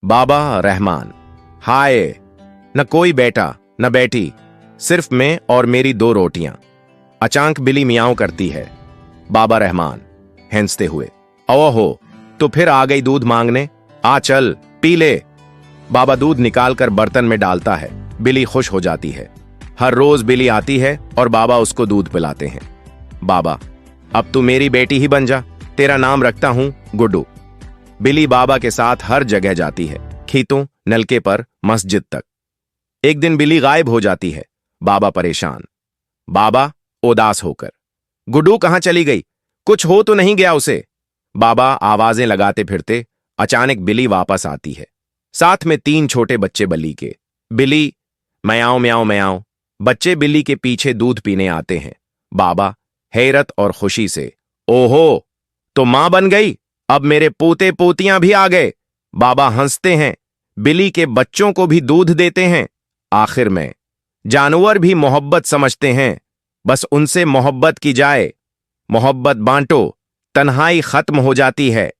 बाबा रहमान। हाय, न कोई बेटा न बेटी, सिर्फ मैं और मेरी 2 रोटियां। अचानक बिली मियाऊं करती है। बाबा रहमान हंसते हुए, ओहो, तो फिर आ गई दूध मांगने, आ चल पी ले। बाबा दूध निकालकर बर्तन में डालता है। बिली खुश हो जाती है। हर रोज बिली आती है और बाबा उसको दूध पिलाते हैं। बाबा, अब तू मेरी बेटी ही बन जा, तेरा नाम रखता हूं गुड्डू। बिली बाबा के साथ हर जगह जाती है, खेतों, नलके पर, मस्जिद तक। एक दिन बिली गायब हो जाती है। बाबा परेशान। बाबा उदास होकर, गुड्डू कहां चली गई? कुछ हो तो नहीं गया उसे? बाबा आवाजें लगाते फिरते। अचानक बिली वापस आती है, साथ में 3 छोटे बच्चे बिली के। बिली म्याऊं म्याऊं म्याऊं। बच्चे बिल्ली के पीछे दूध पीने आते हैं। बाबा हैरत और खुशी से, ओहो, तो मां बन गई, अब मेरे पोते पोतियां भी आ गए। बाबा हंसते हैं। बिल्ली के बच्चों को भी दूध देते हैं। आखिर में जानवर भी मोहब्बत समझते हैं, बस उनसे मोहब्बत की जाए। मोहब्बत बांटो, तन्हाई खत्म हो जाती है।